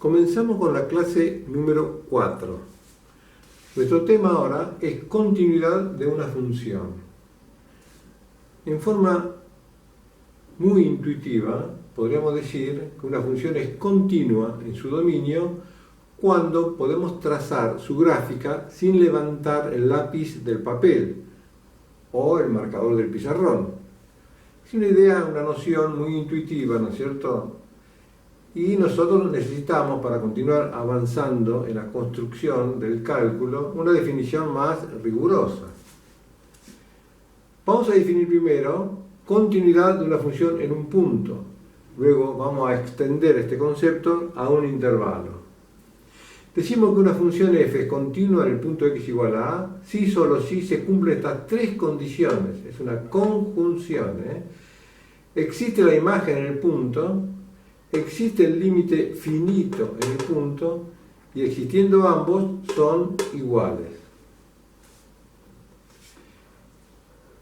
Comenzamos con la clase número 4. Nuestro tema ahora es continuidad de una función. En forma muy intuitiva, podríamos decir que una función es continua en su dominio cuando podemos trazar su gráfica sin levantar el lápiz del papel o el marcador del pizarrón. Es una idea, una noción muy intuitiva, ¿no es cierto? Y nosotros necesitamos, para continuar avanzando en la construcción del cálculo, una definición más rigurosa. Vamos a definir primero continuidad de una función en un punto. Luego vamos a extender este concepto a un intervalo. Decimos que una función f es continua en el punto x igual a a, si solo si se cumplen estas tres condiciones. Es una conjunción. Existe la imagen en el punto, existe el límite finito en el punto y existiendo ambos son iguales.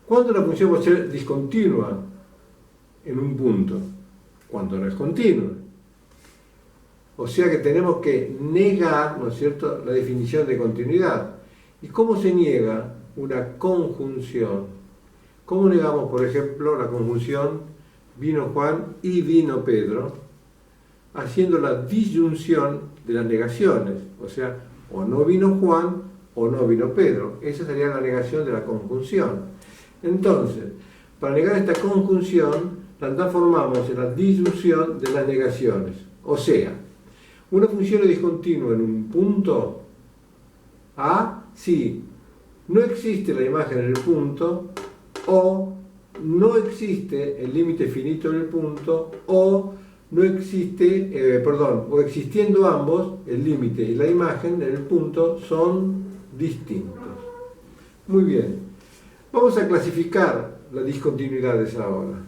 ¿Cuándo la función va a ser discontinua en un punto? Cuando no es continua. O sea que tenemos que negar, ¿no es cierto?, la definición de continuidad. ¿Y cómo se niega una conjunción? ¿Cómo negamos, por ejemplo, la conjunción vino Juan y vino Pedro? Haciendo la disyunción de las negaciones. O sea, o no vino Juan o no vino Pedro. Esa sería la negación de la conjunción. Entonces, para negar esta conjunción, la transformamos en la disyunción de las negaciones. O sea, una función es discontinua en un punto A si no existe la imagen en el punto, o no existe el límite finito en el punto, o no existe, o existiendo ambos, el límite y la imagen en el punto son distintos. Muy bien, vamos a clasificar las discontinuidades ahora.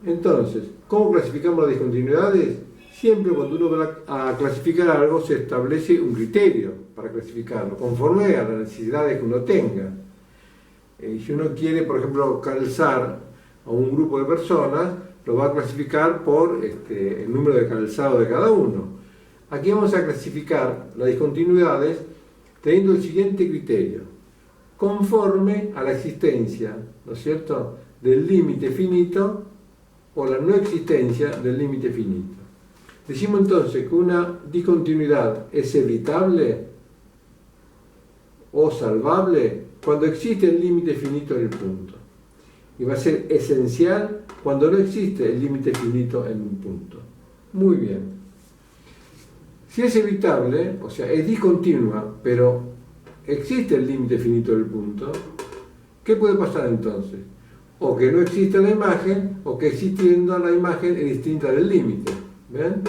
Entonces, ¿cómo clasificamos las discontinuidades? Siempre cuando uno va a clasificar algo se establece un criterio para clasificarlo, conforme a las necesidades que uno tenga. Si uno quiere, por ejemplo, calzar a un grupo de personas, lo va a clasificar por el número de calzado de cada uno. Aquí vamos a clasificar las discontinuidades teniendo el siguiente criterio: conforme a la existencia, ¿no es cierto?, del límite finito o la no existencia del límite finito. Decimos entonces que una discontinuidad es evitable o salvable cuando existe el límite finito en el punto. Y va a ser esencial cuando no existe el límite finito en un punto. Muy bien. Si es evitable, o sea, es discontinua, pero existe el límite finito del punto, ¿qué puede pasar entonces? O que no existe la imagen, o que existiendo la imagen es distinta del límite. ¿Ven?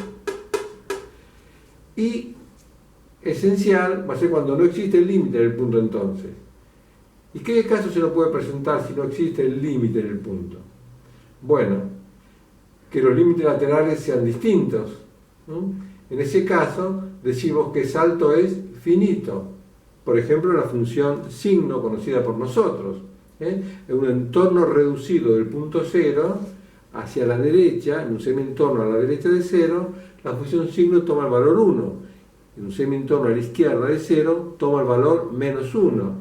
Y esencial va a ser cuando no existe el límite del punto entonces. ¿Y qué caso se nos puede presentar si no existe el límite del punto? Bueno, que los límites laterales sean distintos. En ese caso decimos que salto es finito. Por ejemplo, la función signo conocida por nosotros. En un entorno reducido del punto 0 hacia la derecha, en un semi-entorno a la derecha de 0, la función signo toma el valor 1. En un semi-entorno a la izquierda de 0 toma el valor menos 1.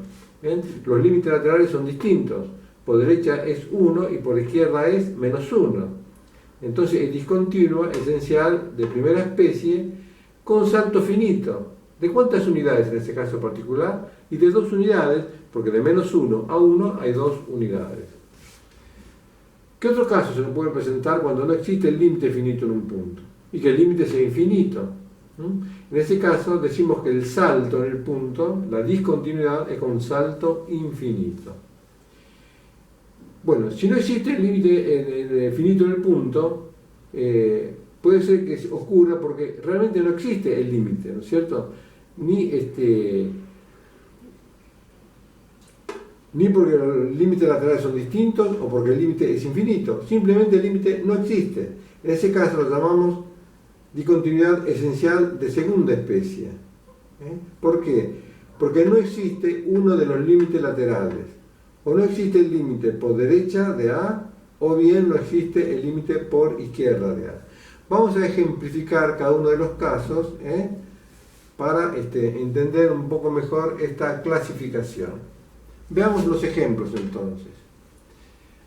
Los límites laterales son distintos. Por derecha es 1 y por izquierda es menos 1. Entonces es discontinua, esencial, de primera especie, con salto finito. ¿De cuántas unidades en este caso particular? Y de 2 unidades, porque de menos 1 a 1 hay 2 unidades. ¿Qué otro caso se nos puede presentar cuando no existe el límite finito en un punto? Y que el límite sea infinito. En ese caso decimos que el salto en el punto, la discontinuidad, es con salto infinito. Bueno, si no existe el límite finito en el punto, puede ser que ocurra porque realmente no existe el límite, ¿no es cierto? Ni porque los límites laterales son distintos o porque el límite es infinito. Simplemente el límite no existe. En ese caso lo llamamos discontinuidad esencial de segunda especie. ¿Por qué? Porque no existe uno de los límites laterales. O no existe el límite por derecha de A, o bien no existe el límite por izquierda de A. Vamos a ejemplificar cada uno de los casos para entender un poco mejor esta clasificación. Veamos los ejemplos entonces.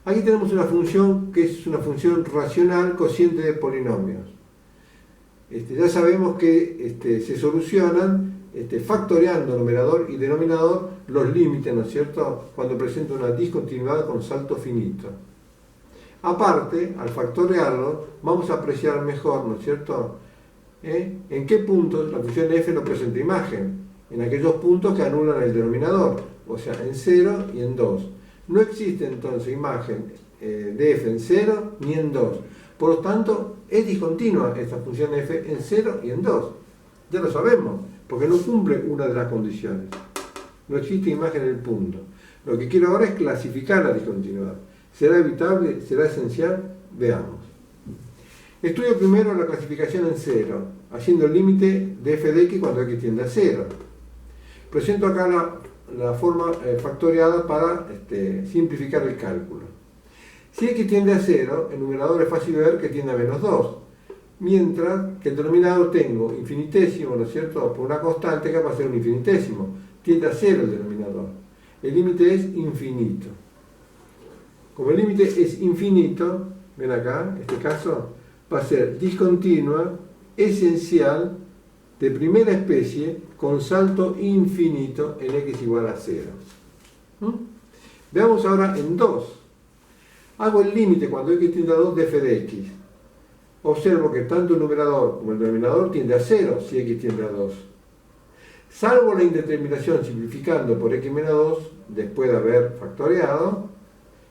Aquí tenemos una función que es una función racional cociente de polinomios. Ya sabemos que se solucionan factoreando numerador y denominador los límites, ¿no es cierto?, cuando presenta una discontinuidad con salto finito. Aparte, al factorearlo, vamos a apreciar mejor, ¿no es cierto?, en qué puntos la función f no presenta imagen. En aquellos puntos que anulan el denominador, o sea, en 0 y en 2. No existe entonces imagen de f en 0 ni en 2. Por lo tanto, es discontinua esta función f en 0 y en 2. Ya lo sabemos, porque no cumple una de las condiciones. No existe imagen en el punto. Lo que quiero ahora es clasificar la discontinuidad. ¿Será evitable? ¿Será esencial? Veamos. Estudio primero la clasificación en 0, haciendo el límite de f de x cuando x tiende a 0. Presento acá la forma factoriada para simplificar el cálculo. Si x tiende a 0, el numerador es fácil de ver que tiende a menos 2. Mientras que el denominador tengo infinitésimo, ¿no es cierto?, por una constante que va a ser un infinitésimo. Tiende a 0 el denominador. El límite es infinito. Como el límite es infinito, ven acá, en este caso, va a ser discontinua, esencial, de primera especie, con salto infinito en x igual a 0. Veamos ahora en 2. Hago el límite cuando x tiende a 2 de f de x. Observo que tanto el numerador como el denominador tiende a 0 si x tiende a 2. Salvo la indeterminación simplificando por x menos 2, después de haber factoreado,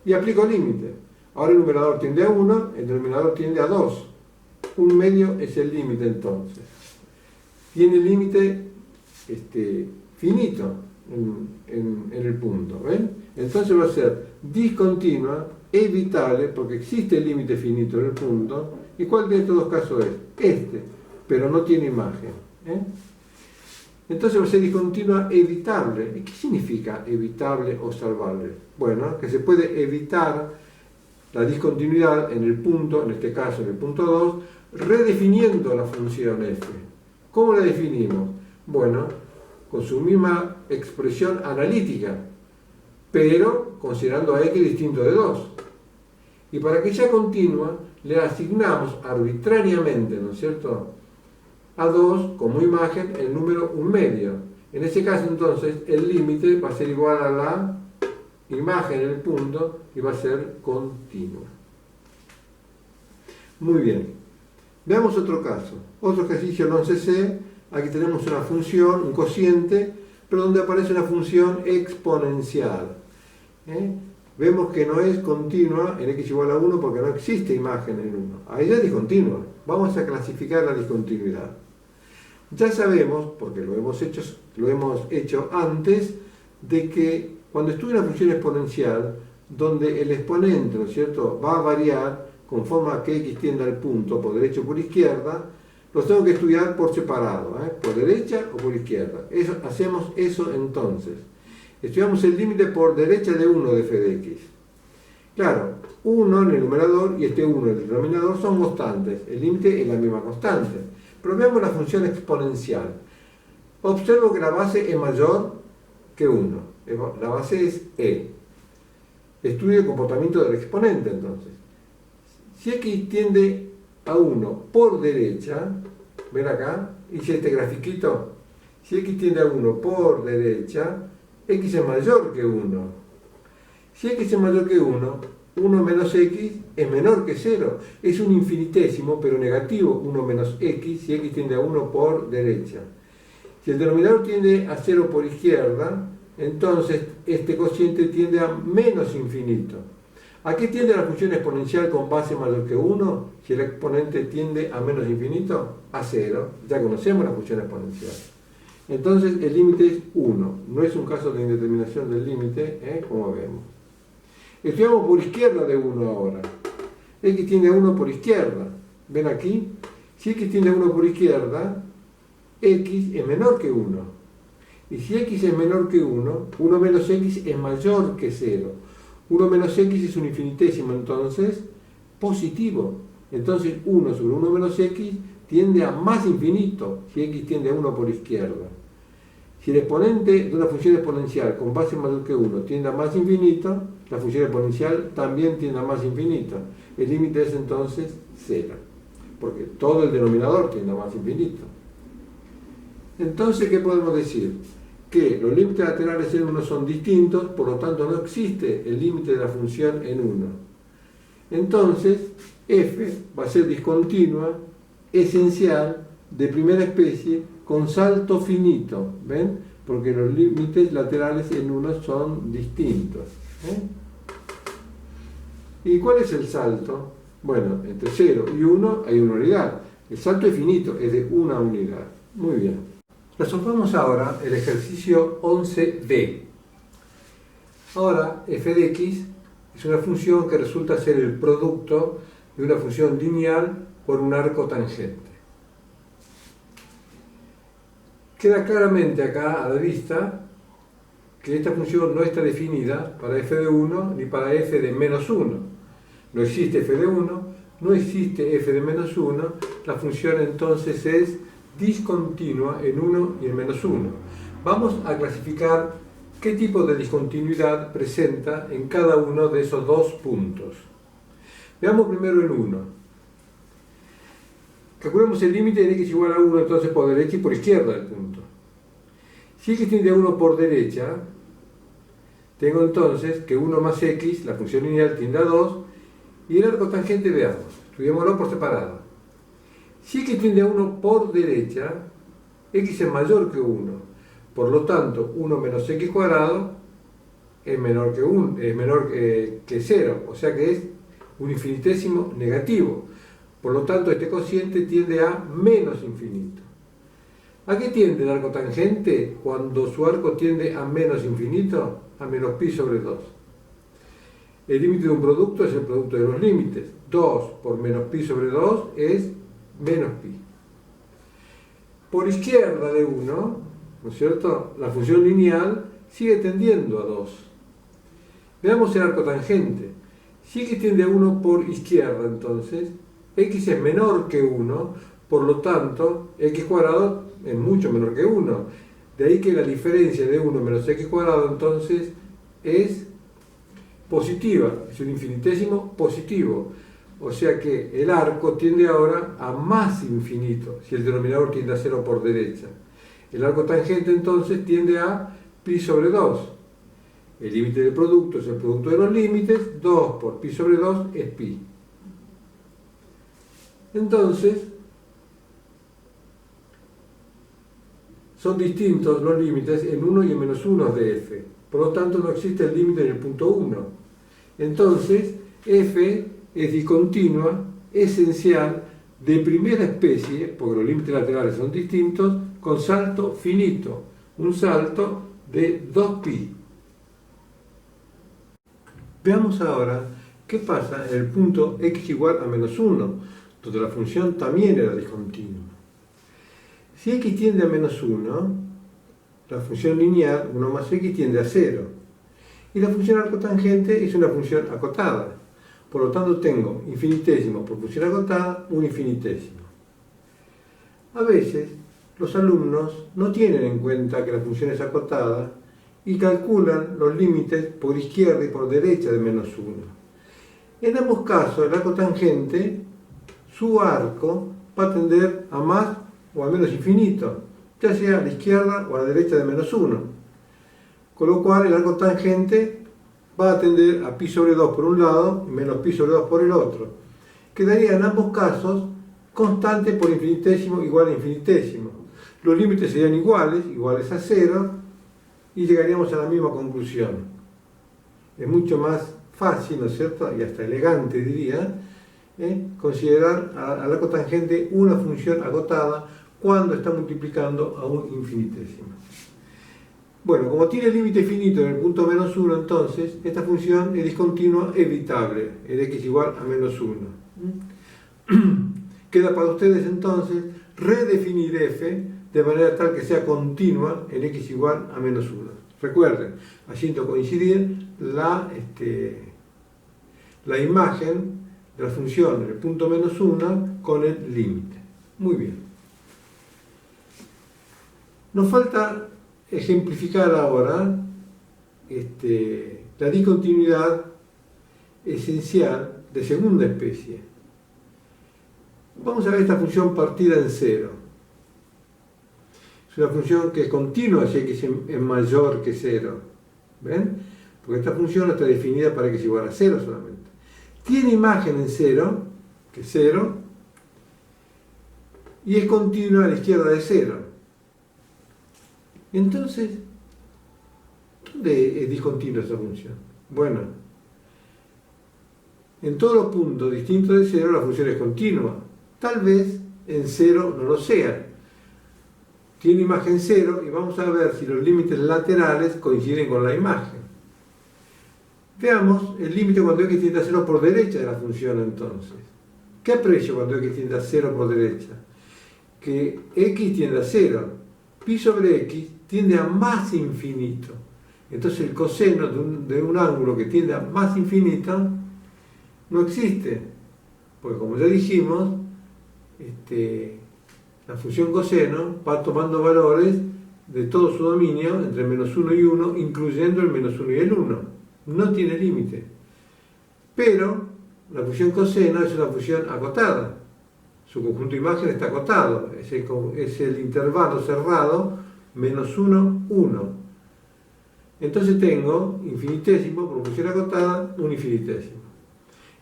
y aplico límite. Ahora el numerador tiende a 1, el denominador tiende a 2. Un medio es el límite entonces. Tiene límite finito en el punto. ¿Ven? Entonces va a ser discontinua, evitable, porque existe el límite finito en el punto. ¿Y cuál de estos dos casos es? Pero no tiene imagen. Entonces va a ser discontinua, evitable. ¿Y qué significa evitable o salvable? Bueno, que se puede evitar la discontinuidad en el punto, en este caso en el punto 2, redefiniendo la función f. ¿Cómo la definimos? Bueno, con su misma expresión analítica, pero considerando a x distinto de 2. Y para que sea continua, le asignamos arbitrariamente, ¿no es cierto?, a 2 como imagen el número 1 medio. En ese caso, entonces, el límite va a ser igual a la imagen en el punto y va a ser continua. Muy bien. Veamos otro caso. Otro ejercicio en 11C. Aquí tenemos una función, un cociente, pero donde aparece una función exponencial. Vemos que no es continua en x igual a 1 porque no existe imagen en 1. Ahí ya es discontinua. Vamos a clasificar la discontinuidad. Ya sabemos, porque lo hemos hecho antes, de que cuando estudia una función exponencial, donde el exponente, ¿no es cierto?, va a variar conforme a que x tienda al punto, por derecha o por izquierda, los tengo que estudiar por separado, por derecha o por izquierda. Hacemos eso entonces. Estudiamos el límite por derecha de 1 de f de x. Claro, 1 en el numerador y 1 en el denominador son constantes. El límite es la misma constante. Pero veamos la función exponencial. Observo que la base es mayor que 1. La base es e. Estudio el comportamiento del exponente entonces. Si x tiende a 1 por derecha, ven acá, hice este grafiquito. Si x tiende a 1 por derecha, x es mayor que 1. Si x es mayor que 1, 1 menos x es menor que 0. Es un infinitésimo, pero negativo, 1 menos x, si x tiende a 1 por derecha. Si el denominador tiende a 0 por izquierda, entonces este cociente tiende a menos infinito. ¿A qué tiende la función exponencial con base mayor que 1? Si el exponente tiende a menos infinito, a 0. Ya conocemos la función exponencial. Entonces el límite es 1. No es un caso de indeterminación del límite, como vemos. Estudiamos por izquierda de 1 ahora. X tiende a 1 por izquierda. ¿Ven aquí? Si x tiende a 1 por izquierda, x es menor que 1. Y si x es menor que 1, 1 menos x es mayor que 0. 1 menos x es un infinitésimo, entonces, positivo. Entonces 1 sobre 1 menos x tiende a más infinito si x tiende a 1 por izquierda. Si el exponente de una función exponencial con base mayor que 1 tiende a más infinito, la función exponencial también tiende a más infinito. El límite es entonces 0, porque todo el denominador tiende a más infinito. Entonces, ¿qué podemos decir? Que los límites laterales en 1 son distintos, por lo tanto no existe el límite de la función en 1. Entonces, f va a ser discontinua, esencial, de primera especie, con salto finito, ¿ven? Porque los límites laterales en 1 son distintos. ¿Y cuál es el salto? Bueno, entre 0 y 1 hay una unidad. El salto es finito, es de una unidad. Muy bien. Resolvamos ahora el ejercicio 11b. Ahora, f de x es una función que resulta ser el producto de una función lineal por un arco tangente. Queda claramente acá a la vista que esta función no está definida para f de 1 ni para f de menos 1. No existe f de 1, no existe f de menos 1, la función entonces es discontinua en 1 y en menos 1. Vamos a clasificar qué tipo de discontinuidad presenta en cada uno de esos dos puntos. Veamos primero el 1. Calculemos el límite de x igual a 1 entonces por derecha y por izquierda del punto. Si x tiende a 1 por derecha, tengo entonces que 1 más x, la función lineal, tiende a 2, y el arco tangente veamos, estudiémoslo por separado. Si x tiende a 1 por derecha, x es mayor que 1, por lo tanto 1 menos x cuadrado es menor que 1, es menor que 0, o sea que es un infinitésimo negativo. Por lo tanto, este cociente tiende a menos infinito. ¿A qué tiende el arco tangente cuando su arco tiende a menos infinito? A menos pi sobre 2. El límite de un producto es el producto de los límites. 2 por menos pi sobre 2 es menos pi. Por izquierda de 1, ¿no es cierto?, la función lineal sigue tendiendo a 2. Veamos el arco tangente. Si x tiende a 1 por izquierda, entonces, x es menor que 1, por lo tanto, x cuadrado es mucho menor que 1. De ahí que la diferencia de 1 menos x cuadrado, entonces, es positiva, es un infinitésimo positivo. O sea que el arco tiende ahora a más infinito, si el denominador tiende a 0 por derecha. El arco tangente, entonces, tiende a pi sobre 2. El límite del producto es el producto de los límites, 2 por pi sobre 2 es pi. Entonces, son distintos los límites en 1 y en menos 1 de f. Por lo tanto, no existe el límite en el punto 1. Entonces, f es discontinua, esencial, de primera especie, porque los límites laterales son distintos, con salto finito, un salto de 2pi. Veamos ahora qué pasa en el punto x igual a menos 1, donde la función también era discontinua. Si x tiende a menos 1, la función lineal 1 más x tiende a 0. Y la función arco tangente es una función acotada. Por lo tanto, tengo infinitésimo por función acotada, un infinitésimo. A veces, los alumnos no tienen en cuenta que la función es acotada y calculan los límites por izquierda y por derecha de menos 1. En ambos casos, el arco tangente, su arco va a tender a más o a menos infinito, ya sea a la izquierda o a la derecha de menos 1. Con lo cual, el arco tangente va a tender a pi sobre 2 por un lado y menos pi sobre 2 por el otro. Quedaría en ambos casos constante por infinitésimo igual a infinitésimo. Los límites serían iguales a 0, y llegaríamos a la misma conclusión. Es mucho más fácil, ¿no es cierto?, y hasta elegante diría, considerar al arco tangente una función acotada cuando está multiplicando a un infinitésimo. Bueno, como tiene límite finito en el punto menos 1, entonces, esta función es discontinua evitable, el x igual a menos 1. Queda para ustedes, entonces, redefinir f de manera tal que sea continua en x igual a menos 1. Recuerden, haciendo coincidir la imagen de la función en el punto menos 1 con el límite. Muy bien. Nos falta ejemplificar ahora la discontinuidad esencial de segunda especie. Vamos a ver esta función partida en 0. Es una función que es continua si x es mayor que 0. ¿Ven? Porque esta función está definida para x igual a 0 solamente. Tiene imagen en 0, que es 0, y es continua a la izquierda de 0. Entonces, ¿dónde es discontinua esta función? Bueno, en todos los puntos distintos de 0 la función es continua. Tal vez en 0 no lo sea. Tiene imagen 0 y vamos a ver si los límites laterales coinciden con la imagen. Veamos el límite cuando x tiende a 0 por derecha de la función entonces. ¿Qué aprecio cuando x tiende a 0 por derecha? Que x tiende a 0. Pi sobre x tiende a más infinito. Entonces el coseno de un ángulo que tiende a más infinito no existe. Porque como ya dijimos, la función coseno va tomando valores de todo su dominio entre menos 1 y 1, incluyendo el menos 1 y el 1. No tiene límite. Pero la función coseno es una función acotada. Su conjunto de imagen está acotado. Es el intervalo cerrado menos 1, 1. Entonces tengo infinitésimo por función acotada, un infinitésimo.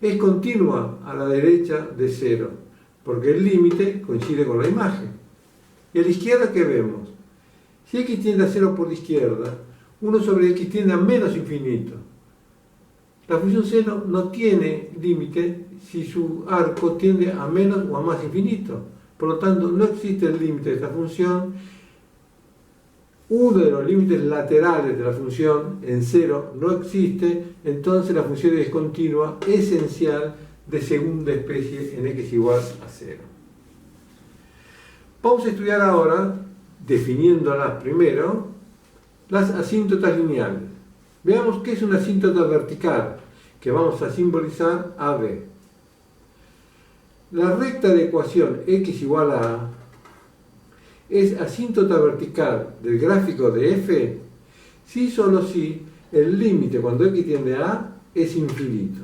Es continua a la derecha de 0, porque el límite coincide con la imagen. Y a la izquierda, ¿qué vemos? Si x tiende a 0 por la izquierda, 1 sobre x tiende a menos infinito. La función seno no tiene límite si su arco tiende a menos o a más infinito. Por lo tanto, no existe el límite de esta función. Uno de los límites laterales de la función en 0 no existe, entonces la función es discontinua esencial de segunda especie en x igual a 0. Vamos a estudiar ahora, definiéndolas primero, las asíntotas lineales. Veamos qué es una asíntota vertical, que vamos a simbolizar AB. La recta de ecuación x igual a A es asíntota vertical del gráfico de f si solo si el límite cuando x tiende a A es infinito.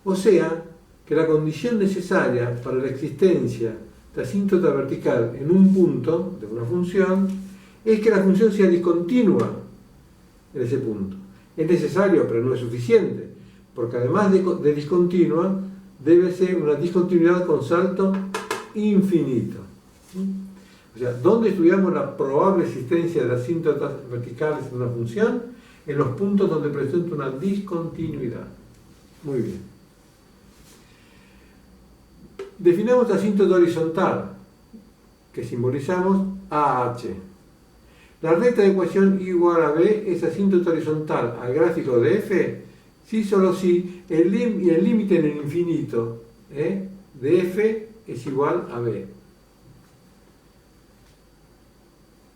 O sea, que la condición necesaria para la existencia de asíntota vertical en un punto de una función es que la función sea discontinua en ese punto. Es necesario, pero no es suficiente, porque además de discontinua, debe ser una discontinuidad con salto infinito. O sea, ¿dónde estudiamos la probable existencia de asíntotas verticales en una función? En los puntos donde presenta una discontinuidad. Muy bien. Definamos la asíntota horizontal, que simbolizamos AH. La recta de ecuación y igual a B es asíntota horizontal al gráfico de f si solo si el límite en el infinito de f es igual a b.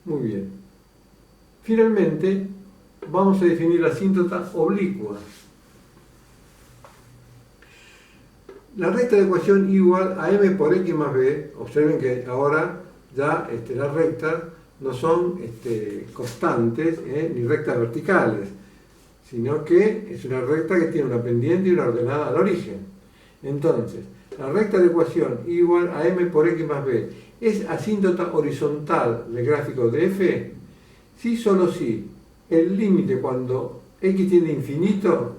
Muy bien. Finalmente, vamos a definir la asíntota oblicua. La recta de ecuación igual a m por x más b. Observen que ahora ya las rectas no son constantes ni rectas verticales, sino que es una recta que tiene una pendiente y una ordenada al origen. Entonces, la recta de ecuación igual a m por x más b es asíntota horizontal del gráfico de f si solo si el límite cuando x tiende a infinito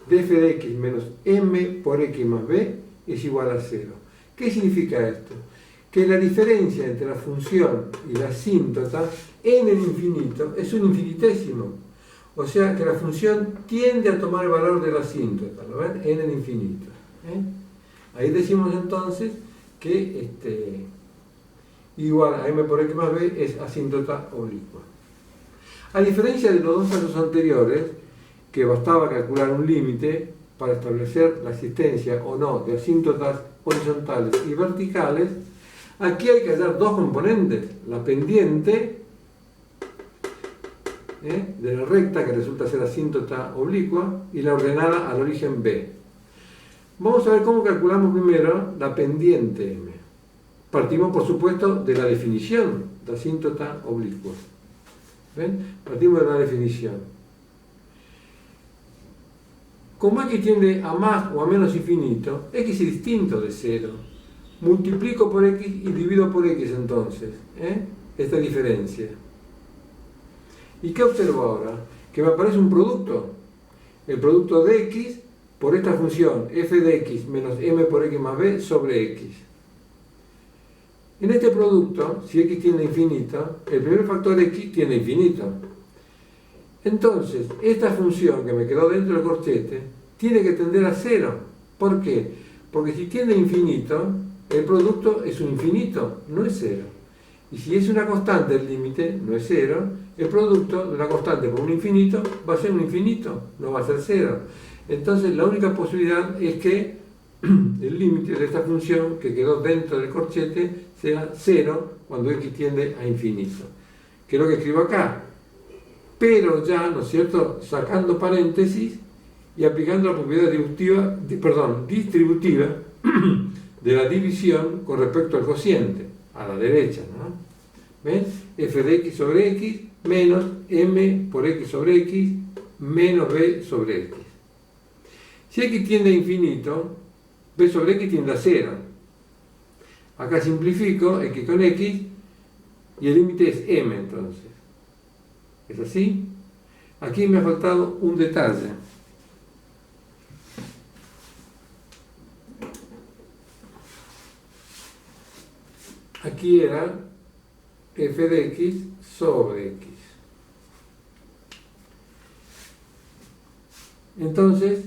de f de x menos m por x más b es igual a 0. ¿Qué significa esto? Que la diferencia entre la función y la asíntota en el infinito es un infinitésimo. O sea que la función tiende a tomar el valor de la asíntota, ¿lo ven? En el infinito. Ahí decimos entonces que igual a m por x más b es asíntota oblicua. A diferencia de los dos casos anteriores, que bastaba calcular un límite para establecer la existencia o no de asíntotas horizontales y verticales, aquí hay que hallar dos componentes, la pendiente de la recta que resulta ser asíntota oblicua y la ordenada al origen b. Vamos a ver cómo calculamos primero la pendiente m. Partimos, por supuesto, de la definición de asíntota oblicua. ¿Ven? Partimos de la definición. Como x tiende a más o a menos infinito, x es distinto de 0. Multiplico por x y divido por x entonces, esta diferencia. ¿Y qué observo ahora? Que me aparece un producto. El producto de x por esta función f de x menos m por x más b sobre x. En este producto, si x tiende a infinito, el primer factor x tiende a infinito. Entonces, esta función que me quedó dentro del corchete tiene que tender a 0. ¿Por qué? Porque si tiende a infinito, el producto es un infinito, no es 0. Y si es una constante el límite, no es 0, el producto de una constante con un infinito va a ser un infinito, no va a ser 0. Entonces, la única posibilidad es que el límite de esta función que quedó dentro del corchete sea 0 cuando x tiende a infinito. Que es lo que escribo acá. Pero ya, ¿no es cierto?, sacando paréntesis y aplicando la propiedad distributiva de la división con respecto al cociente, a la derecha, ¿no? ¿Ven? F de x sobre x menos m por x sobre x menos b sobre x. Si x tiende a infinito, b sobre x tiende a 0. Acá simplifico x con x y el límite es m entonces. ¿Es así? Aquí me ha faltado un detalle. Aquí era f de x sobre x. Entonces,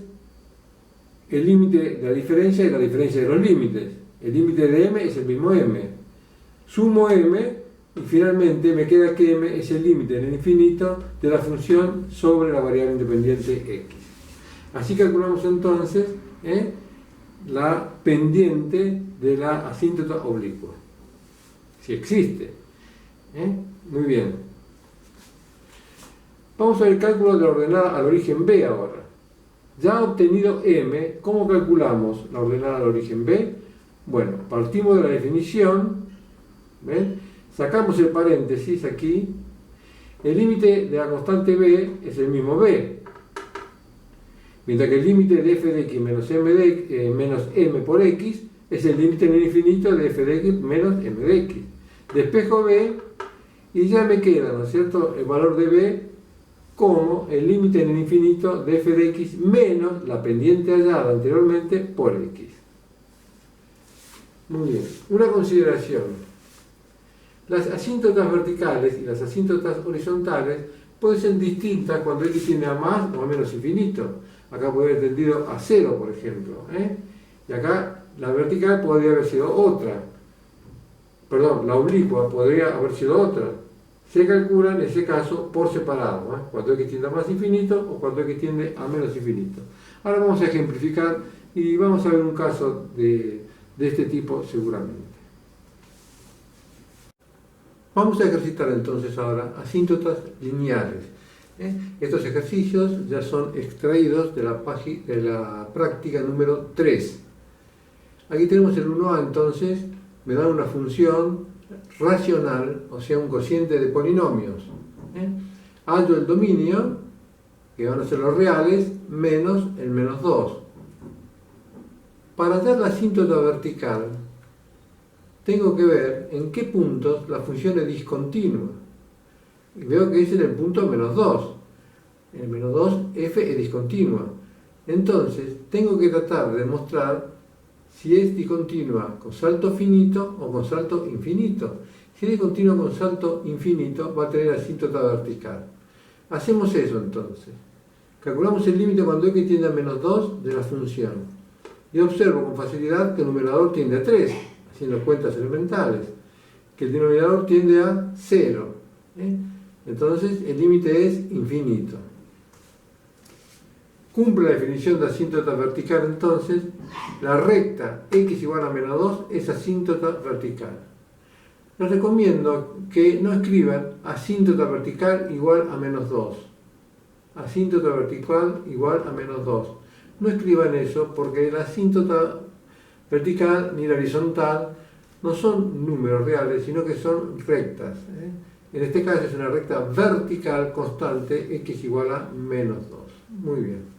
el límite de la diferencia es la diferencia de los límites. El límite de m es el mismo m. Sumo m y finalmente me queda que m es el límite en el infinito de la función sobre la variable independiente x. Así calculamos entonces la pendiente de la asíntota oblicua. Si existe. Muy bien. Vamos a ver el cálculo de la ordenada al origen b ahora. Ya obtenido m, ¿cómo calculamos la ordenada al origen b? Bueno, partimos de la definición, ¿ven? Sacamos el paréntesis aquí, el límite de la constante b es el mismo b, mientras que el límite de f de x menos m por x es el límite en el infinito de f de x menos m de x. Despejo b y ya me queda, ¿no es cierto?, el valor de b como el límite en el infinito de f de x menos la pendiente hallada anteriormente por x. Muy bien, una consideración. Las asíntotas verticales y las asíntotas horizontales pueden ser distintas cuando x tiende a más o a menos infinito. Acá puede haber tendido a 0, por ejemplo. Y acá la vertical podría haber sido otra. Perdón, la oblicua podría haber sido otra. Se calcula en ese caso por separado, cuando x tiende a más infinito o cuando x tiende a menos infinito. Ahora vamos a ejemplificar y vamos a ver un caso de este tipo seguramente. Vamos a ejercitar entonces ahora asíntotas lineales. Estos ejercicios ya son extraídos de la práctica número 3. Aquí tenemos el 1a, entonces me da una función racional, o sea, un cociente de polinomios. Hallo el dominio, que van a ser los reales, menos el menos 2. Para hallar la asíntota vertical, tengo que ver en qué puntos la función es discontinua. Y veo que es en el punto menos 2. En el menos 2, f es discontinua. Entonces, tengo que tratar de demostrar si es discontinua con salto finito o con salto infinito. Si es discontinua con salto infinito, va a tener asíntota vertical. Hacemos eso entonces. Calculamos el límite cuando x tiende a menos 2 de la función. Y observo con facilidad que el numerador tiende a 3, haciendo cuentas elementales. Que el denominador tiende a 0. Entonces el límite es infinito. Cumple la definición de asíntota vertical, entonces la recta x igual a menos 2 es asíntota vertical. Les recomiendo que no escriban asíntota vertical igual a menos 2. Asíntota vertical igual a menos 2. no escriban eso porque la asíntota vertical ni la horizontal no son números reales, sino que son rectas. En este caso es una recta vertical constante, x igual a menos 2. Muy bien.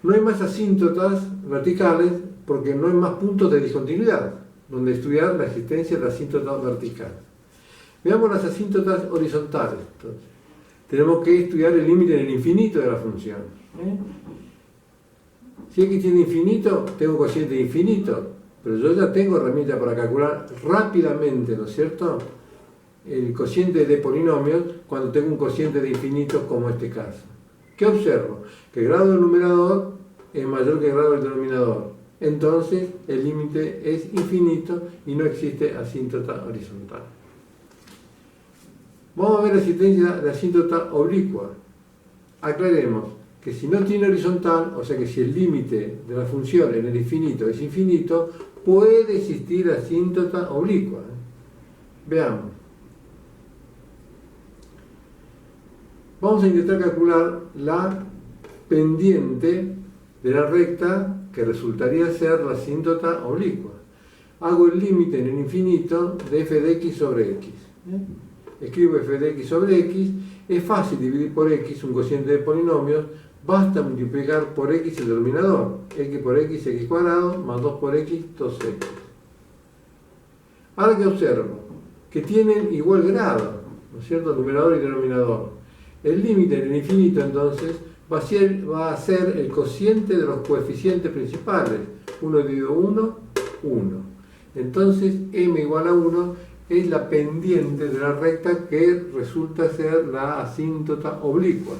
No hay más asíntotas verticales porque no hay más puntos de discontinuidad donde estudiar la existencia de la asíntota vertical. Veamos las asíntotas horizontales. Entonces, tenemos que estudiar el límite en el infinito de la función. Si x tiene infinito, tengo un cociente de infinito, pero yo ya tengo herramientas para calcular rápidamente, ¿no es cierto?, el cociente de polinomios cuando tengo un cociente de infinitos como este caso. ¿Qué observo? Que el grado del numerador es mayor que el grado del denominador. Entonces el límite es infinito y no existe asíntota horizontal. Vamos a ver la existencia de asíntota oblicua. Aclaremos que si no tiene horizontal, o sea que si el límite de la función en el infinito es infinito, puede existir asíntota oblicua. Veamos. Vamos a intentar calcular la pendiente de la recta que resultaría ser la asíntota oblicua. Hago el límite en el infinito de f de x sobre x. Escribo f de x sobre x. Es fácil dividir por x un cociente de polinomios. Basta multiplicar por x el denominador. X por x, x cuadrado, más 2 por x, 2x. Ahora que observo que tienen igual grado, ¿no es cierto?, numerador y denominador. El límite en el infinito, entonces, va a ser el cociente de los coeficientes principales. 1 dividido 1, 1. Entonces, m igual a 1 es la pendiente de la recta que resulta ser la asíntota oblicua.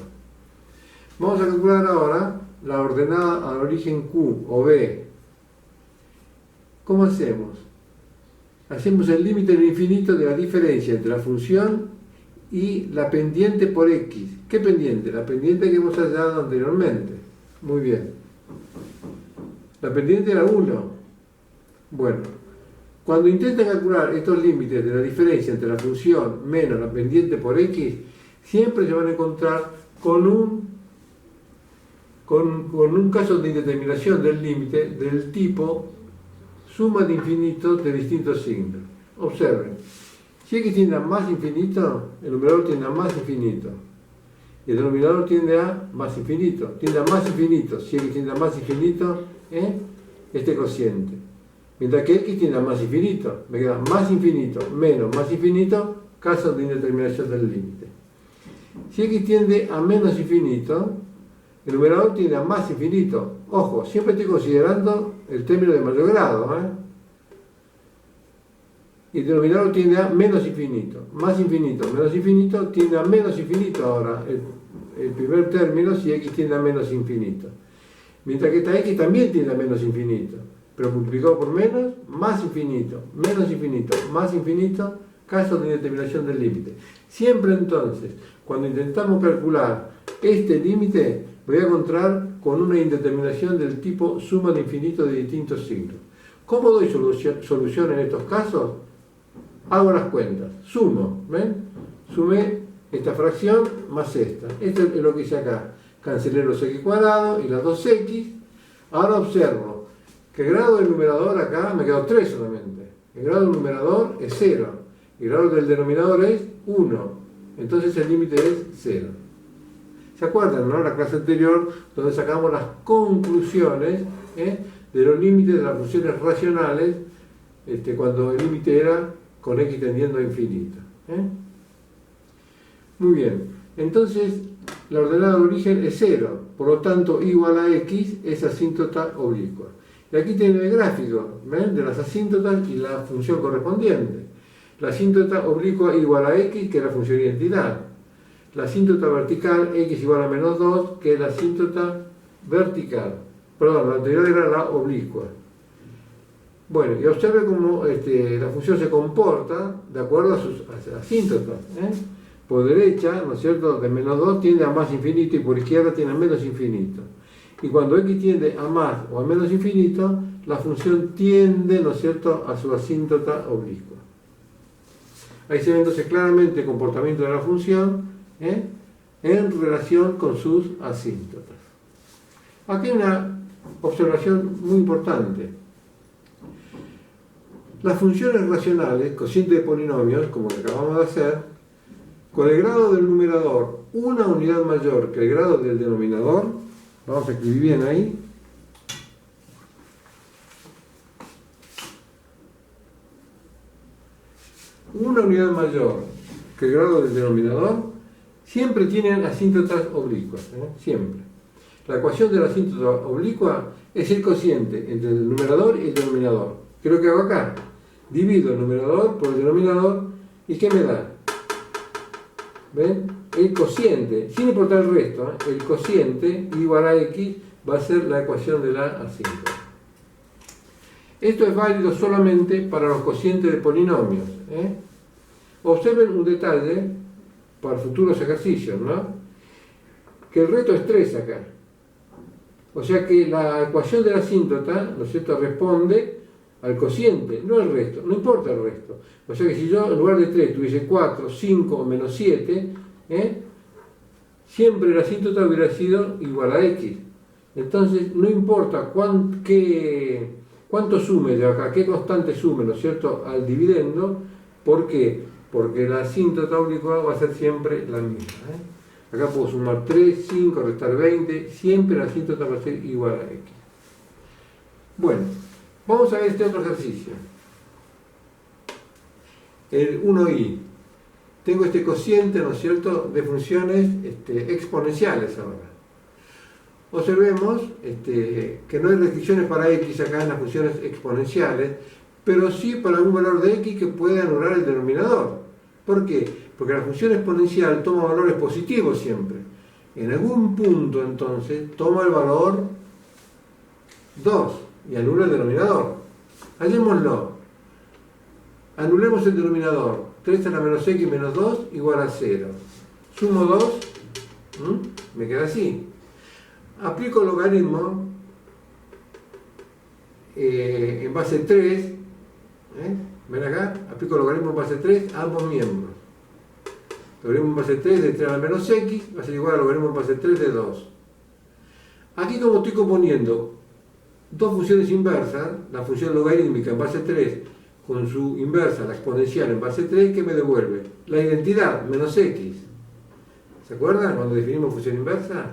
Vamos a calcular ahora la ordenada al origen Q o B. ¿Cómo hacemos? Hacemos el límite en el infinito de la diferencia entre la función y la pendiente por x. ¿Qué pendiente? La pendiente que hemos hallado anteriormente. Muy bien. La pendiente era 1. Bueno, cuando intenten calcular estos límites de la diferencia entre la función menos la pendiente por x, siempre se van a encontrar con un caso de indeterminación del límite del tipo suma de infinitos de distintos signos. Observen. Si x tiende a más infinito, el numerador tiende a más infinito. Y el denominador tiende a más infinito. Tiende a más infinito. Si x tiende a más infinito, este cociente. Mientras que x tiende a más infinito. Me queda más infinito menos más infinito, caso de indeterminación del límite. Si x tiende a menos infinito, el numerador tiende a más infinito. Ojo, siempre estoy considerando el término de mayor grado. Y el denominador tiende a menos infinito. Más infinito, menos infinito, tiende a menos infinito ahora. El primer término si x tiende a menos infinito. Mientras que esta x también tiende a menos infinito. Pero multiplicado por menos, más infinito, menos infinito, más infinito, caso de indeterminación del límite. Siempre entonces, cuando intentamos calcular este límite, voy a encontrar con una indeterminación del tipo suma de infinito de distintos signos. ¿Cómo doy solución en estos casos? Hago las cuentas, sumo, ¿ven? Sumé esta fracción más esta. Esto es lo que hice acá. Cancelé los x cuadrados y las 2x. Ahora observo que el grado del numerador acá me quedó 3 solamente. El grado del numerador es 0. Y el grado del denominador es 1. Entonces el límite es 0. ¿Se acuerdan, no? La clase anterior donde sacamos las conclusiones de los límites de las funciones racionales cuando el límite era con x tendiendo a infinito. Muy bien, entonces la ordenada de origen es 0, por lo tanto igual a x es asíntota oblicua. Y aquí tienen el gráfico, ¿ven?, de las asíntotas y la función correspondiente. La asíntota oblicua igual a x, que es la función identidad. La asíntota vertical, x igual a menos 2, que es la asíntota vertical. Perdón, la anterior era la oblicua. Bueno, y observe cómo la función se comporta de acuerdo a sus asíntotas. Por derecha, ¿no es cierto?, de menos 2 tiende a más infinito y por izquierda tiende a menos infinito. Y cuando x tiende a más o a menos infinito, la función tiende, ¿no es cierto?, a su asíntota oblicua. Ahí se ve entonces claramente el comportamiento de la función, en relación con sus asíntotas. Aquí hay una observación muy importante. Las funciones racionales, cociente de polinomios, como que acabamos de hacer, con el grado del numerador una unidad mayor que el grado del denominador, vamos a escribir bien ahí, una unidad mayor que el grado del denominador, siempre tienen asíntotas oblicuas, siempre. La ecuación de la asíntota oblicua es el cociente entre el numerador y el denominador. ¿Qué es lo que hago acá? Divido el numerador por el denominador, ¿y qué me da? ¿Ven? El cociente, sin importar el resto, el cociente igual a x va a ser la ecuación de la asíntota. Esto es válido solamente para los cocientes de polinomios. Observen un detalle para futuros ejercicios, ¿no? Que el resto es 3 acá. O sea que la ecuación de la asíntota, ¿no es cierto?, responde al cociente, no al resto, no importa el resto. O sea que si yo en lugar de 3 tuviese 4, 5 o menos 7, siempre la asíntota hubiera sido igual a x. Entonces no importa cuánto sume de acá, qué constante sume, ¿no es cierto?, al dividendo. ¿Por qué? Porque la asíntota oblicua va a ser siempre la misma. Acá puedo sumar 3, 5, restar 20, siempre la asíntota va a ser igual a x. Bueno, vamos a ver este otro ejercicio. El 1i. Tengo este cociente, ¿no es cierto?, de funciones exponenciales ahora. Observemos que no hay restricciones para x acá en las funciones exponenciales, pero sí para un valor de x que puede anular el denominador. ¿Por qué? Porque la función exponencial toma valores positivos siempre. En algún punto, entonces, toma el valor 2 y anula el denominador. Hallémoslo. Anulemos el denominador. 3 a la menos x menos 2 igual a 0. Sumo 2, me queda así. Aplico el logaritmo en base 3. Ven acá, aplico el logaritmo en base 3 a ambos miembros. Logaritmo en base 3 de 3 a la menos x va a ser igual al logaritmo en base 3 de 2. Aquí, como estoy componiendo dos funciones inversas, la función logarítmica en base 3 con su inversa, la exponencial en base 3, ¿qué me devuelve? La identidad, menos x. ¿Se acuerdan cuando definimos función inversa?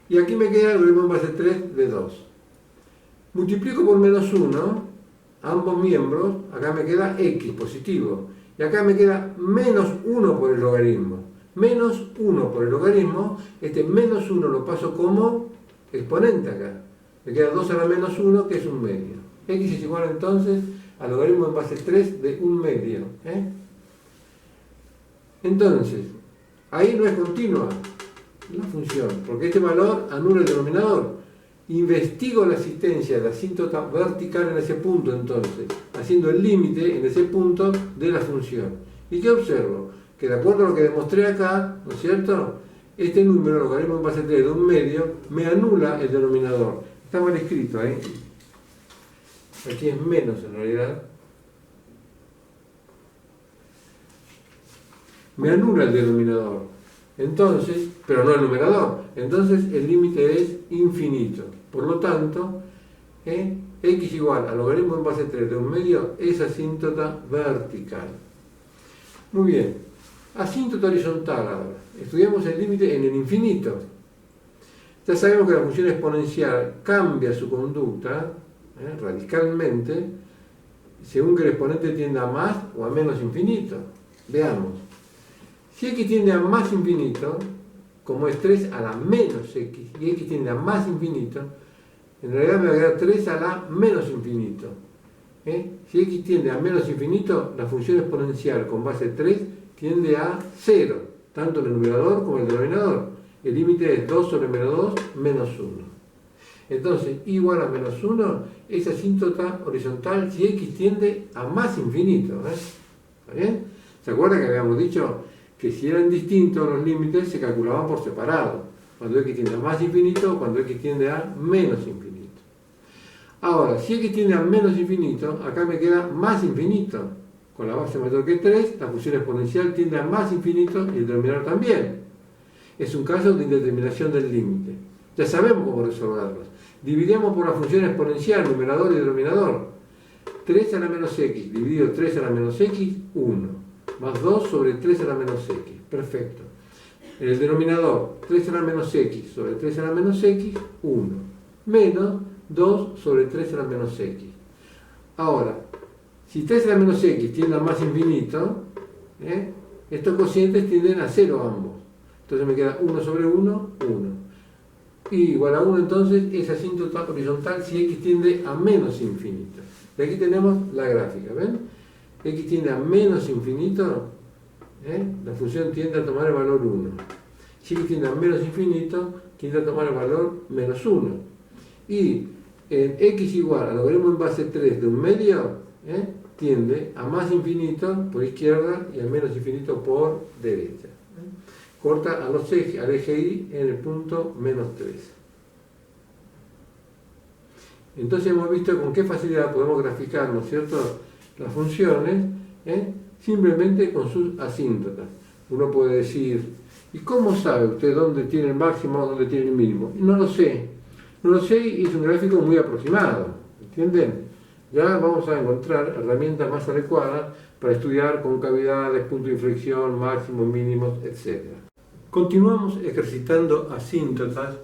Y aquí me queda el logaritmo en base 3 de 2. Multiplico por menos 1 ambos miembros, acá me queda x positivo. Y acá me queda menos 1 por el logaritmo. Menos 1 por el logaritmo, este menos 1 lo paso como exponente acá. Me queda 2 a la menos 1, que es un medio. X es igual entonces al logaritmo en base 3 de un medio. Entonces, ahí no es continua la función, porque este valor anula el denominador. Investigo la existencia de la asíntota vertical en ese punto, entonces, haciendo el límite en ese punto de la función. ¿Y qué observo? Que de acuerdo a lo que demostré acá, ¿no es cierto?, este número, logaritmo en base 3 de un medio, me anula el denominador. Está mal escrito, Aquí es menos en realidad. Me anula el denominador. Entonces, pero no el numerador. Entonces el límite es infinito. Por lo tanto, x igual al logaritmo en base 3 de un medio es asíntota vertical. Muy bien. Asíntota horizontal ahora. Estudiamos el límite en el infinito. Ya sabemos que la función exponencial cambia su conducta radicalmente según que el exponente tienda a más o a menos infinito. Veamos. Si x tiende a más infinito, como es 3 a la menos x, y x tiende a más infinito, en realidad me va a quedar 3 a la menos infinito. Si x tiende a menos infinito, la función exponencial con base 3 tiende a 0, tanto en el numerador como en el denominador. El límite es 2 sobre menos 2 menos 1. Entonces, igual a menos 1 es asíntota horizontal si x tiende a más infinito. ¿Está bien? ¿Se acuerdan que habíamos dicho que si eran distintos los límites se calculaban por separado? Cuando x tiende a más infinito o cuando x tiende a menos infinito. Ahora, si x tiende a menos infinito, acá me queda más infinito. Con la base mayor que 3, la función exponencial tiende a más infinito y el denominador también. Es un caso de indeterminación del límite. Ya sabemos cómo resolverlos. Dividimos por la función exponencial, numerador y denominador. 3 a la menos x dividido 3 a la menos x, 1. Más 2 sobre 3 a la menos x. Perfecto. En el denominador, 3 a la menos x sobre 3 a la menos x, 1. Menos 2 sobre 3 a la menos x. Ahora, si 3 a la menos x tiende a más infinito, estos cocientes tienden a 0 ambos. Entonces me queda 1 sobre 1, 1. Y igual a 1 entonces es asíntota horizontal si x tiende a menos infinito. Y aquí tenemos la gráfica, ¿ven? X tiende a menos infinito, la función tiende a tomar el valor 1. Si x tiende a menos infinito, tiende a tomar el valor menos 1. Y en x igual al logaritmo en base 3 de un medio, tiende a más infinito por izquierda y a menos infinito por derecha. Corta a los ejes, al eje y en el punto menos 3. Entonces hemos visto con qué facilidad podemos graficar, ¿no es cierto?, las funciones, simplemente con sus asíntotas. Uno puede decir, ¿y cómo sabe usted dónde tiene el máximo o dónde tiene el mínimo? No lo sé. No lo sé y es un gráfico muy aproximado. ¿Entienden? Ya vamos a encontrar herramientas más adecuadas para estudiar concavidades, puntos de inflexión, máximos, mínimos, etc. Continuamos ejercitando asíntotas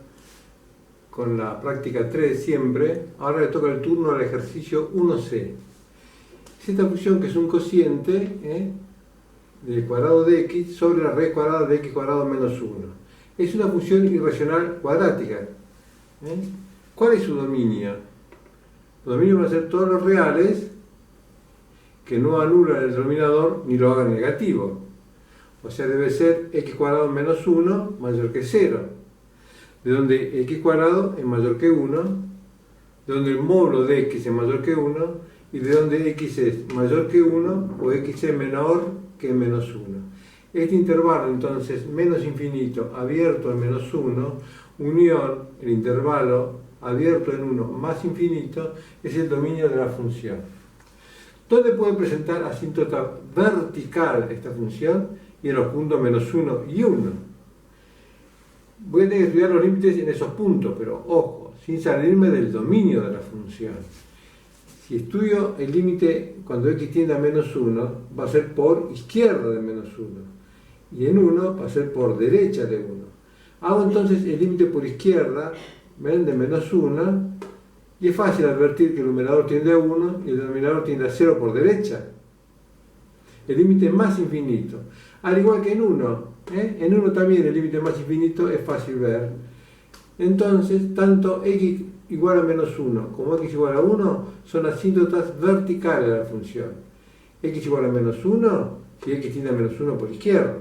con la práctica 3 siempre. Ahora le toca el turno al ejercicio 1c. Es esta función que es un cociente del cuadrado de x sobre la raíz cuadrada de x cuadrado menos 1. Es una función irracional cuadrática. ¿Cuál es su dominio? Los dominios van a ser todos los reales que no anulan el denominador ni lo hagan negativo. O sea, debe ser x cuadrado menos 1 mayor que 0. De donde x cuadrado es mayor que 1, de donde el módulo de x es mayor que 1, y de donde x es mayor que 1 o x es menor que menos 1. Este intervalo, entonces, menos infinito abierto en menos 1, unión, el intervalo abierto en 1 más infinito, es el dominio de la función. ¿Dónde puede presentar asíntota vertical esta función? Y en los puntos menos 1 y 1. Voy a tener que estudiar los límites en esos puntos, pero ojo, sin salirme del dominio de la función. Si estudio el límite cuando x tiende a menos 1, va a ser por izquierda de menos 1. Y en 1 va a ser por derecha de 1. Hago entonces el límite por izquierda, ¿ven?, de menos 1, y es fácil advertir que el numerador tiende a 1 y el denominador tiende a 0 por derecha. El límite más infinito. Al igual que en 1. En 1 también el límite más infinito es fácil ver. Entonces, tanto x igual a menos 1 como x igual a 1 son asíntotas verticales de la función. X igual a menos 1 si x tiende a menos 1 por izquierda.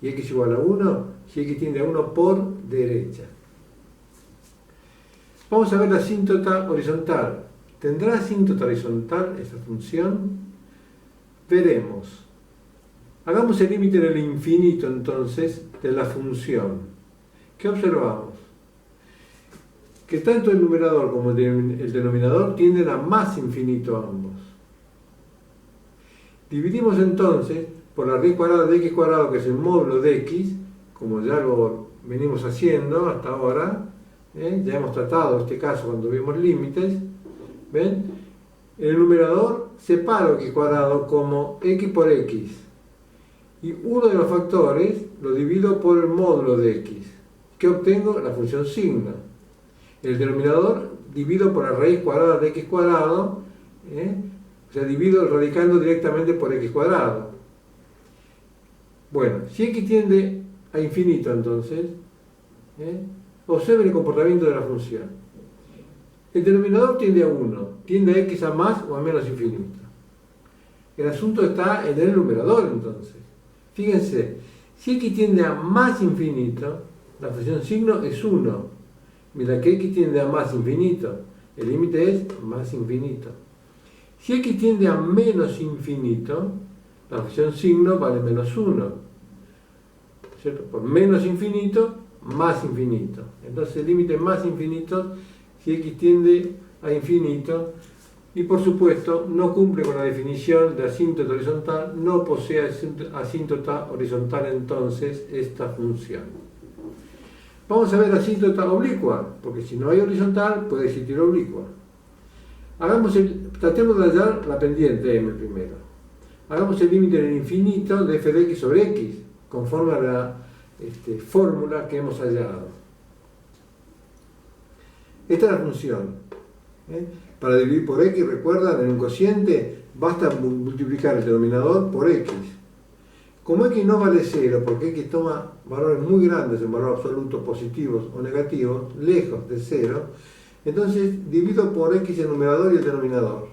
Y x igual a 1 si x tiende a 1 por derecha. Vamos a ver la asíntota horizontal. ¿Tendrá asíntota horizontal esta función? Veremos. Hagamos el límite en el infinito, entonces, de la función. ¿Qué observamos? Que tanto el numerador como el denominador tienden a más infinito ambos. Dividimos entonces por la raíz cuadrada de x cuadrado, que es el módulo de x, como ya lo venimos haciendo hasta ahora. Ya hemos tratado este caso cuando vimos límites. ¿Ven? En el numerador separo x cuadrado como x por x. Y uno de los factores lo divido por el módulo de x. ¿Qué obtengo? La función signo. El denominador divido por la raíz cuadrada de x cuadrado, o sea, divido radicando directamente por x cuadrado. Bueno, si x tiende a infinito, entonces, observen el comportamiento de la función. El denominador tiende a 1, tiende a x a más o a menos infinito. El asunto está en el numerador, entonces. Fíjense, si x tiende a más infinito, la función signo es 1. Mira que x tiende a más infinito, el límite es más infinito. Si x tiende a menos infinito, la función signo vale menos 1. ¿Cierto? Por menos infinito, más infinito. Entonces el límite más infinito si x tiende a infinito. Y por supuesto, no cumple con la definición de asíntota horizontal, no posee asíntota horizontal entonces esta función. Vamos a ver la asíntota oblicua, porque si no hay horizontal, puede existir oblicua. Tratemos de hallar la pendiente m primero. Hagamos el límite en el infinito de f de x sobre x, conforme a la fórmula que hemos hallado. Esta es la función. Para dividir por x, recuerdan, en un cociente, basta multiplicar el denominador por x. Como x no vale 0, porque x toma valores muy grandes en valores absolutos positivos o negativos, lejos de 0, entonces divido por x el numerador y el denominador.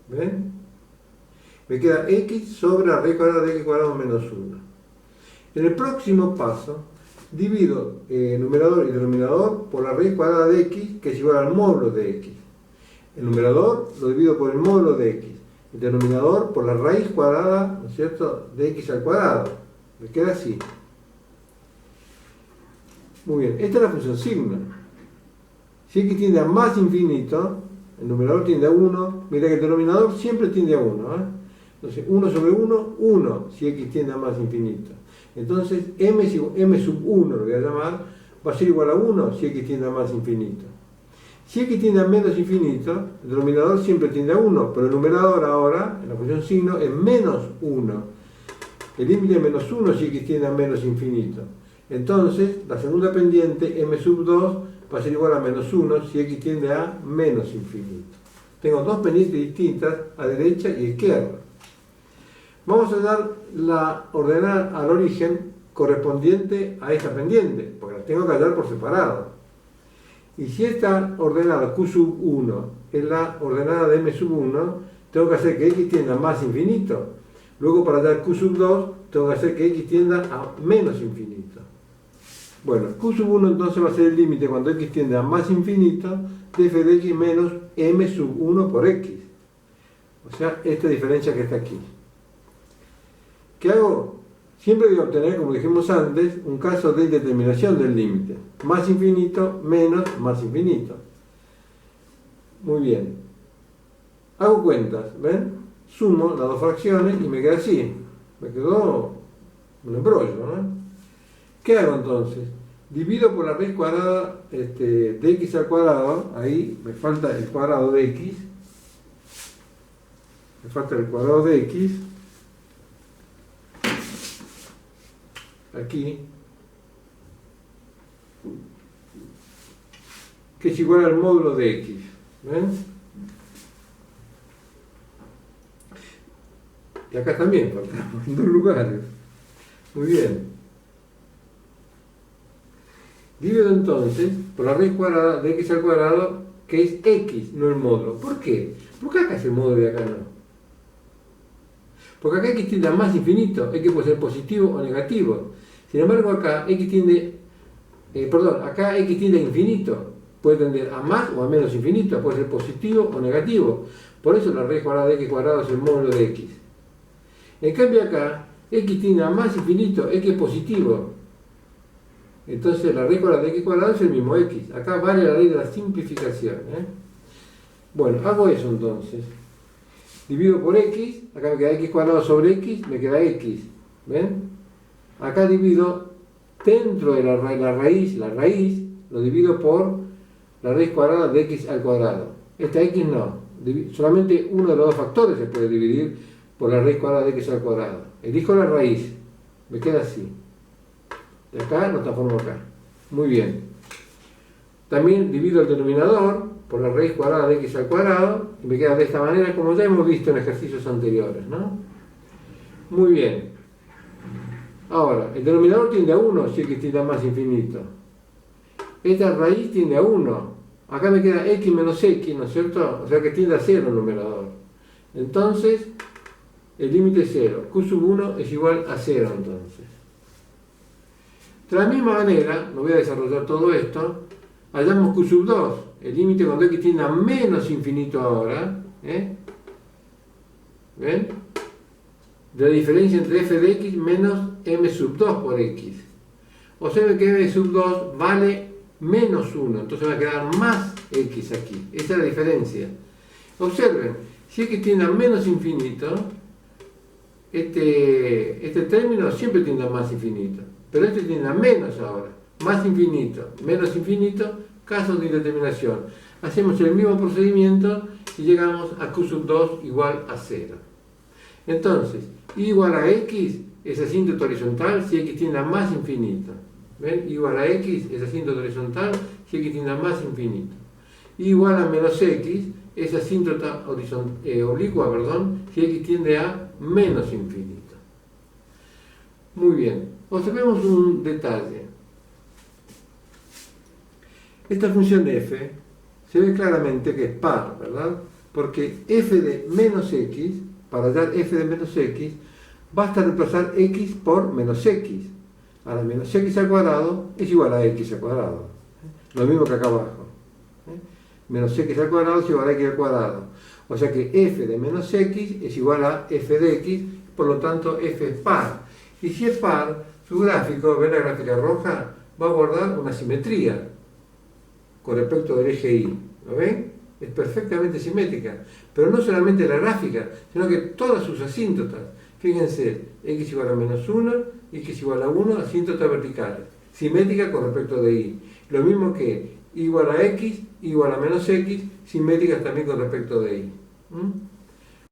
¿Ven? Me queda x sobre la raíz cuadrada de x cuadrado menos 1. En el próximo paso, divido numerador y denominador por la raíz cuadrada de x, que es igual al módulo de x. El numerador lo divido por el módulo de x. El denominador por la raíz cuadrada, ¿no es cierto?, de x al cuadrado. Me queda así. Muy bien, esta es la función sigma. Si x tiende a más infinito, el numerador tiende a 1, mira que el denominador siempre tiende a 1. Entonces, 1 sobre 1, 1, si x tiende a más infinito. Entonces, m sub 1, lo voy a llamar, va a ser igual a 1 si x tiende a más infinito. Si x tiende a menos infinito, el denominador siempre tiende a 1, pero el numerador ahora, en la función signo, es menos 1. El límite es menos 1 si x tiende a menos infinito. Entonces, la segunda pendiente, m sub 2, va a ser igual a menos 1 si x tiende a menos infinito. Tengo dos pendientes distintas, a derecha y a izquierda. Vamos a dar la ordenada al origen correspondiente a esta pendiente, porque las tengo que hallar por separado. Y si esta ordenada q sub 1 es la ordenada de m sub 1, tengo que hacer que x tienda a más infinito. Luego, para hallar q sub 2, tengo que hacer que x tienda a menos infinito. Bueno, q sub 1 entonces va a ser el límite cuando x tiende a más infinito de f de x menos m sub 1 por x. O sea, esta diferencia que está aquí. ¿Qué hago? Siempre voy a obtener, como dijimos antes, un caso de determinación del límite. Más infinito menos más infinito. Muy bien. Hago cuentas, ¿ven? Sumo las dos fracciones y me queda así. Me quedó un embrollo, ¿no? ¿Qué hago entonces? Divido por la raíz cuadrada de x al cuadrado. Ahí me falta el cuadrado de x. Me falta el cuadrado de x. Aquí, que es igual al módulo de x. ¿Ven? Y acá también faltamos en dos lugares. Muy bien. Divido entonces por la raíz cuadrada de x al cuadrado, que es x, no el módulo. ¿Por qué? Porque acá es el módulo y acá no. Porque acá x tiende a más infinito, x puede ser positivo o negativo. Sin embargo, acá x tiende a infinito. Puede tender a más o a menos infinito, puede ser positivo o negativo. Por eso la raíz cuadrada de x cuadrado es el módulo de x. En cambio acá, x tiende a más infinito, x es positivo. Entonces la raíz cuadrada de x cuadrado es el mismo x. Acá vale la ley de la simplificación. Bueno, hago eso entonces. Divido por x, acá me queda x cuadrado sobre x, me queda x. ¿Ven? Acá divido dentro de la raíz, lo divido por la raíz cuadrada de x al cuadrado. Esta x no, solamente uno de los dos factores se puede dividir por la raíz cuadrada de x al cuadrado. Elijo la raíz, me queda así. De acá lo transformo acá. Muy bien. También divido el denominador por la raíz cuadrada de x al cuadrado y me queda de esta manera, como ya hemos visto en ejercicios anteriores, ¿no? Muy bien. Ahora, el denominador tiende a 1 si x tiende a más infinito. Esta raíz tiende a 1. Acá me queda x menos x, ¿no es cierto? O sea que tiende a 0 el numerador. Entonces, el límite es 0. Q sub 1 es igual a 0 entonces. De la misma manera, no voy a desarrollar todo esto, hallamos Q sub 2. El límite cuando x tiende a menos infinito ahora. ¿Ven? De la diferencia entre f de x menos m sub 2 por x. O sea que m sub 2 vale menos 1, entonces va a quedar más x aquí. Esa es la diferencia. Observen, si x tiende a menos infinito, este término siempre tiende a más infinito, pero este tiende a menos ahora. más infinito, menos infinito, casos de indeterminación. Hacemos el mismo procedimiento y llegamos a Q sub 2 igual a 0. Entonces, y igual a x es asíntota horizontal si x tiende a más infinito. ¿Ven? Igual a x es asíntota horizontal si x tiende a más infinito. Y igual a menos x es asíntota oblicua, si x tiende a menos infinito. Muy bien, observemos un detalle. Esta función f se ve claramente que es par, ¿verdad? Porque f de menos x, para hallar f de menos x, basta reemplazar x por menos x. Ahora, menos x al cuadrado es igual a x al cuadrado. Lo mismo que acá abajo. Menos x al cuadrado es igual a x al cuadrado. O sea que f de menos x es igual a f de x, por lo tanto f es par. Y si es par, su gráfico, ¿ven la gráfica roja? Va a guardar una simetría con respecto del eje Y. ¿Lo ven? Es perfectamente simétrica. Pero no solamente la gráfica, sino que todas sus asíntotas. Fíjense, x igual a menos 1, x igual a 1, asíntotas verticales. Simétrica con respecto de Y. Lo mismo que igual a x, igual a menos x, simétricas también con respecto de Y.